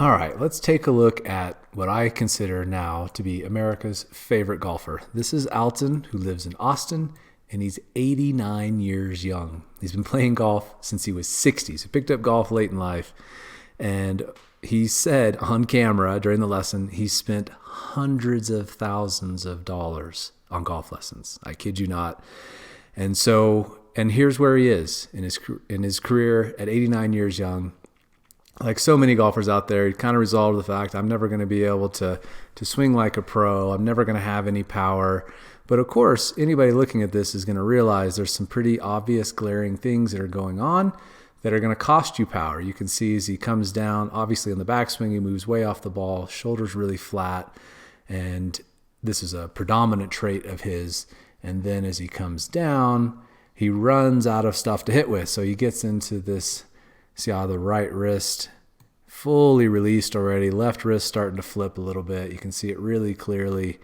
All right, let's take a look at what I consider now to be America's favorite golfer. This is Alton, who lives in Austin, and he's 89 years young. He's been playing golf since he was 60. So he picked up golf late in life, and he said on camera during the lesson he spent hundreds of thousands of dollars on golf lessons. I kid you not. And here's where he is in his career at 89 years young. Like so many golfers out there, he kind of resolved the fact, I'm never going to be able to swing like a pro. I'm never going to have any power. But of course, anybody looking at this is going to realize there's some pretty obvious glaring things that are going on that are going to cost you power. You can see as he comes down, obviously on the backswing, he moves way off the ball, shoulders really flat. And this is a predominant trait of his. And then as he comes down, he runs out of stuff to hit with. So he gets into this. See how the right wrist fully released already, left wrist starting to flip a little bit. You can see it really clearly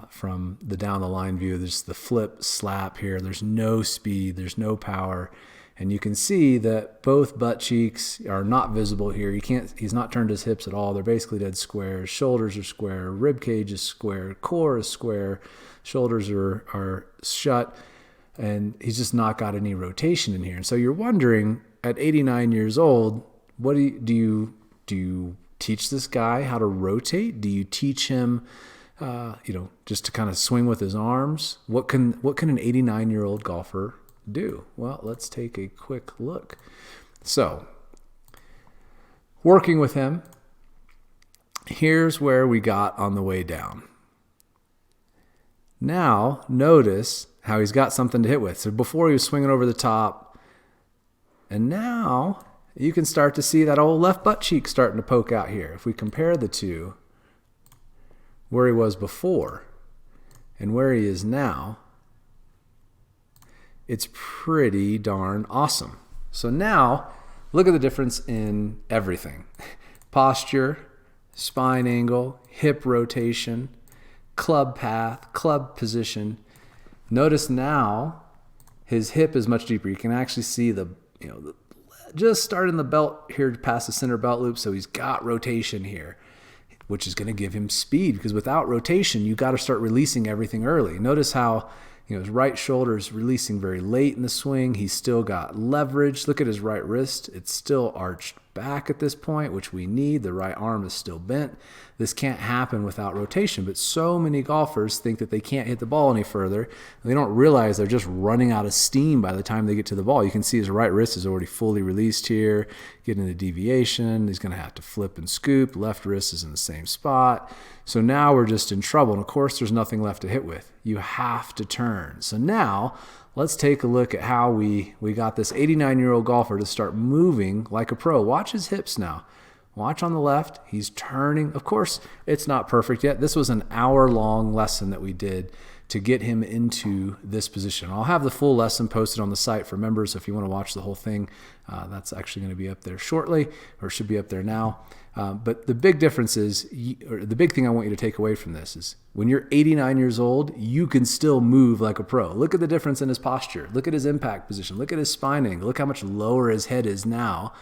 from the down the line view. There's the flip slap here. There's no speed, there's no power. And you can see that both butt cheeks are not visible here. He's not turned his hips at all. They're basically dead square. Shoulders are square, rib cage is square, core is square, shoulders are shut, and he's just not got any rotation in here. And so you're wondering, at 89 years old, what do you teach this guy how to rotate? Do you teach him, just to kind of swing with his arms? What can an 89-year-old golfer do? Well, let's take a quick look. So, working with him, here's where we got on the way down. Now, notice how he's got something to hit with. So before he was swinging over the top, and now you can start to see that old left butt cheek starting to poke out here. If we compare the two, where he was before and where he is now, it's pretty darn awesome. So now, look at the difference in everything. Posture, spine angle, hip rotation, club path, club position. Notice now his hip is much deeper. You can actually see just starting the belt here past the center belt loop, so he's got rotation here, which is going to give him speed, because without rotation, you got to start releasing everything early. Notice how his right shoulder is releasing very late in the swing. He's still got leverage. Look at his right wrist. It's still arched back at this point, which we need. The right arm is still bent. This can't happen without rotation, but so many golfers think that they can't hit the ball any further, and they don't realize they're just running out of steam by the time they get to the ball. You can see his right wrist is already fully released here, getting the deviation. He's going to have to flip and scoop. Left wrist is in the same spot. So now we're just in trouble, and of course there's nothing left to hit with. You have to turn. So now let's take a look at how we got this 89-year-old golfer to start moving like a pro. Watch his hips now. Watch on the left. He's turning. Of course, it's not perfect yet. This was an hour-long lesson that we did to get him into this position. I'll have the full lesson posted on the site for members. So if you want to watch the whole thing, that's actually going to be up there shortly, or should be up there now. But the big difference is, or the big thing I want you to take away from this is, when you're 89 years old, you can still move like a pro. Look at the difference in his posture. Look at his impact position. Look at his spine angle. Look how much lower his head is now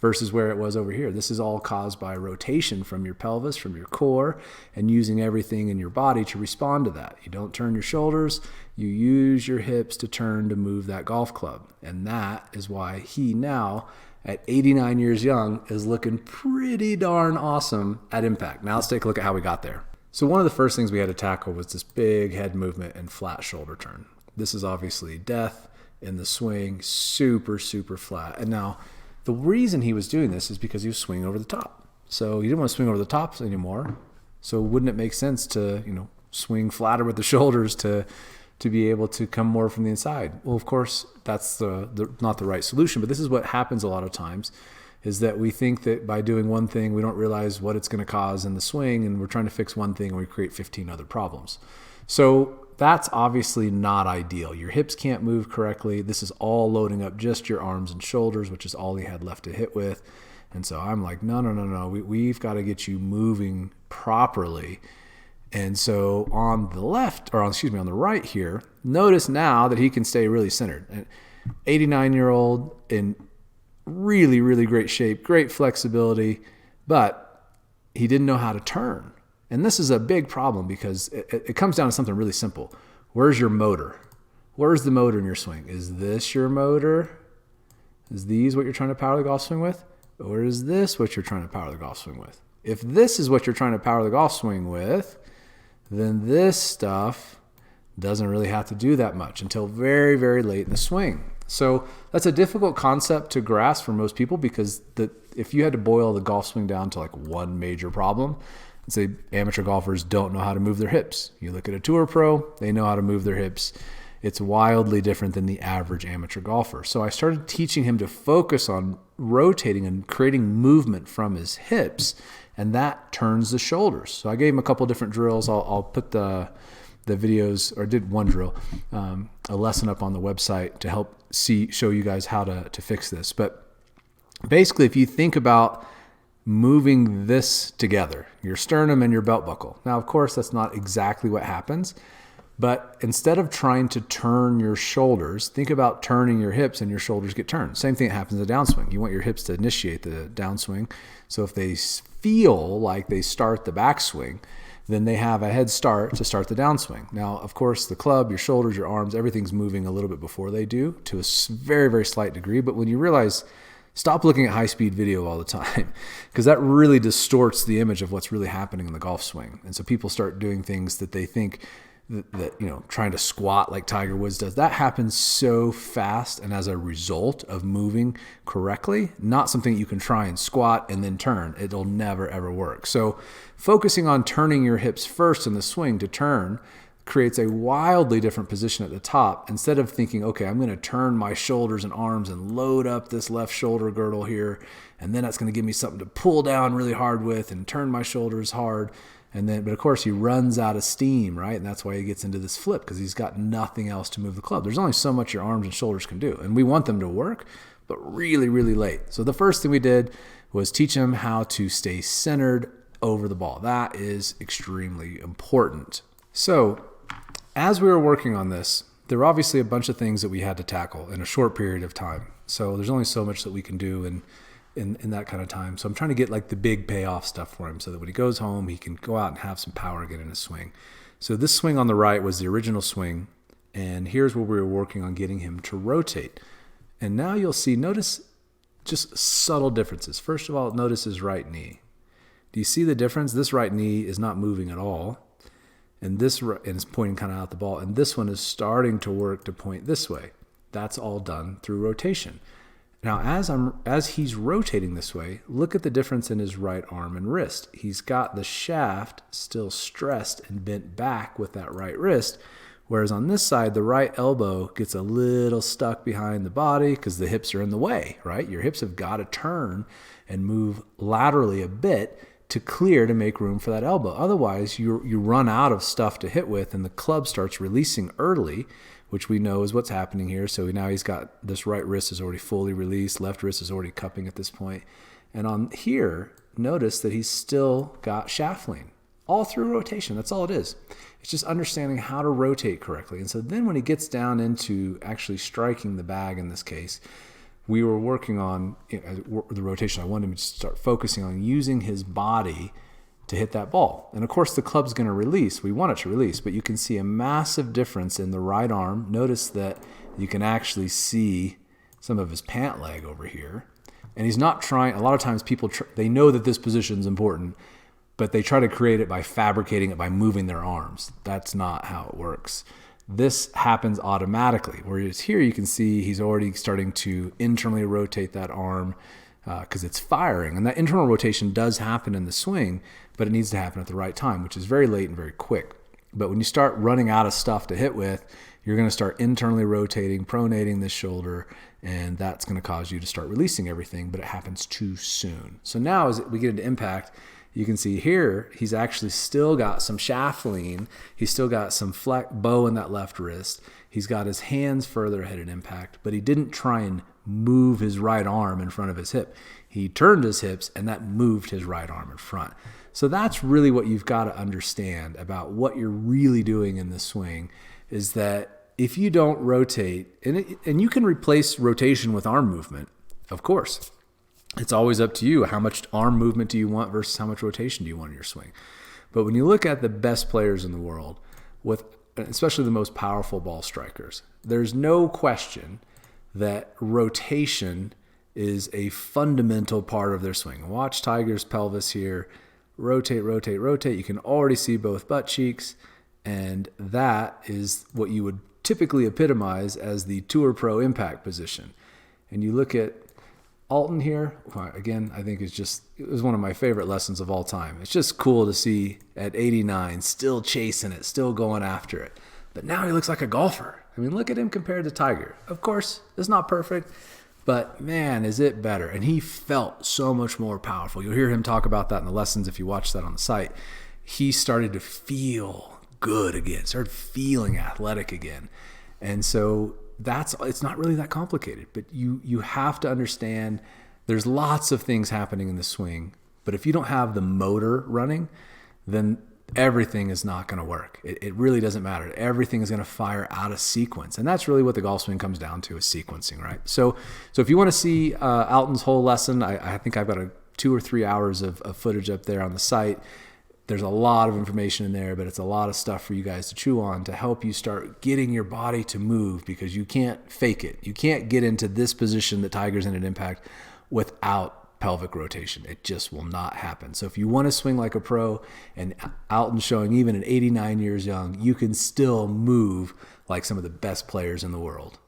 versus where it was over here. This is all caused by rotation from your pelvis, from your core, and using everything in your body to respond to that. You don't turn your shoulders. You use your hips to turn to move that golf club. And that is why he now, at 89 years young, is looking pretty darn awesome at impact. Now let's take a look at how we got there. So one of the first things we had to tackle was this big head movement and flat shoulder turn. This is obviously death in the swing, super, super flat. And now the reason he was doing this is because he was swinging over the top. So he didn't want to swing over the tops anymore. So wouldn't it make sense to, swing flatter with the shoulders to be able to come more from the inside? Well, of course, that's not the right solution, but this is what happens a lot of times, is that we think that by doing one thing, we don't realize what it's going to cause in the swing, and we're trying to fix one thing and we create 15 other problems. So that's obviously not ideal. Your hips can't move correctly. This is all loading up just your arms and shoulders, which is all he had left to hit with. And so I'm like, no. We've got to get you moving properly. And so on the right here, notice now that he can stay really centered. An 89-year-old in really, really great shape, great flexibility, but he didn't know how to turn. And this is a big problem because it comes down to something really simple. Where's your motor? Where's the motor in your swing? Is this your motor? Is these what you're trying to power the golf swing with? Or is this what you're trying to power the golf swing with? If this is what you're trying to power the golf swing with, then this stuff doesn't really have to do that much until very, very late in the swing. So that's a difficult concept to grasp for most people because if you had to boil the golf swing down to like one major problem, let's say amateur golfers don't know how to move their hips. You look at a tour pro, they know how to move their hips. It's wildly different than the average amateur golfer. So I started teaching him to focus on rotating and creating movement from his hips, and that turns the shoulders. So I gave him a couple different drills. I'll put the videos, or did one drill, a lesson up on the website to help show you guys how to fix this. But basically, if you think about moving this together, your sternum and your belt buckle. Now, of course, that's not exactly what happens, but instead of trying to turn your shoulders, think about turning your hips and your shoulders get turned. Same thing that happens in the downswing. You want your hips to initiate the downswing. So if they feel like they start the backswing, then they have a head start to start the downswing. Now, of course, the club, your shoulders, your arms, everything's moving a little bit before they do to a very, very slight degree. But when you realize, stop looking at high-speed video all the time because that really distorts the image of what's really happening in the golf swing. And so people start doing things that they think that trying to squat like Tiger Woods does, that happens so fast and as a result of moving correctly, not something you can try and squat and then turn. It'll never, ever work. So focusing on turning your hips first in the swing to turn creates a wildly different position at the top. Instead of thinking, okay, I'm going to turn my shoulders and arms and load up this left shoulder girdle here, and then that's going to give me something to pull down really hard with and turn my shoulders hard. But of course he runs out of steam, right? And that's why he gets into this flip because he's got nothing else to move the club. There's only so much your arms and shoulders can do. And we want them to work, but really, really late. So the first thing we did was teach him how to stay centered over the ball. That is extremely important. So as we were working on this, there were obviously a bunch of things that we had to tackle in a short period of time. So there's only so much that we can do in that kind of time. So I'm trying to get like the big payoff stuff for him so that when he goes home, he can go out and have some power again in his swing. So this swing on the right was the original swing. And here's where we were working on getting him to rotate. And now you'll see, notice just subtle differences. First of all, notice his right knee. Do you see the difference? This right knee is not moving at all. And it's pointing kind of out the ball. And this one is starting to work to point this way. That's all done through rotation. Now, as he's rotating this way, look at the difference in his right arm and wrist. He's got the shaft still stressed and bent back with that right wrist, whereas on this side, the right elbow gets a little stuck behind the body because the hips are in the way, right? Your hips have got to turn and move laterally a bit to clear to make room for that elbow. Otherwise, you run out of stuff to hit with, and the club starts releasing early, which we know is what's happening here. So now he's got this right wrist is already fully released. Left wrist is already cupping at this point. And on here, notice that he's still got shaft lean all through rotation. That's all it is. It's just understanding how to rotate correctly. And so then when he gets down into actually striking the bag in this case, we were working on the rotation. I wanted him to start focusing on using his body to hit that ball. And of course the club's going to release. We want it to release, but you can see a massive difference in the right arm. Notice that you can actually see some of his pant leg over here. And he's not trying, a lot of times people, they know that this position is important, but they try to create it by fabricating it by moving their arms. That's not how it works. This happens automatically. Whereas here you can see he's already starting to internally rotate that arm because it's firing. And that internal rotation does happen in the swing, but it needs to happen at the right time, which is very late and very quick. But when you start running out of stuff to hit with, you're going to start internally rotating, pronating this shoulder, and that's going to cause you to start releasing everything, but it happens too soon. So now as we get into impact, you can see here, he's actually still got some shaft lean. He's still got some bow in that left wrist. He's got his hands further ahead at impact, but he didn't try and move his right arm in front of his hip. He turned his hips, and that moved his right arm in front. So that's really what you've got to understand about what you're really doing in the swing is that if you don't rotate, and you can replace rotation with arm movement, of course. It's always up to you. How much arm movement do you want versus how much rotation do you want in your swing? But when you look at the best players in the world, with especially the most powerful ball strikers, there's no question that rotation is a fundamental part of their swing. Watch Tiger's pelvis here. Rotate, rotate, rotate. You can already see both butt cheeks, and that is what you would typically epitomize as the Tour Pro impact position. And you look at Alton here, again, I think it was one of my favorite lessons of all time. It's just cool to see at 89 still chasing it, still going after it. But now he looks like a golfer. I mean, look at him compared to Tiger. Of course, it's not perfect, but man, is it better. And he felt so much more powerful. You'll hear him talk about that in the lessons if you watch that on the site. He started to feel good again, started feeling athletic again. And so it's not really that complicated, but you have to understand there's lots of things happening in the swing, but if you don't have the motor running, then everything is not going to work. It really doesn't matter. Everything is going to fire out of sequence. And that's really what the golf swing comes down to, is sequencing, right? So if you want to see Alton's whole lesson, I think I've got 2 or 3 hours of footage up there on the site. There's a lot of information in there, but it's a lot of stuff for you guys to chew on to help you start getting your body to move, because you can't fake it. You can't get into this position that Tiger's in at impact without pelvic rotation. It just will not happen. So if you want to swing like a pro, and Alton's showing even at 89 years young, you can still move like some of the best players in the world.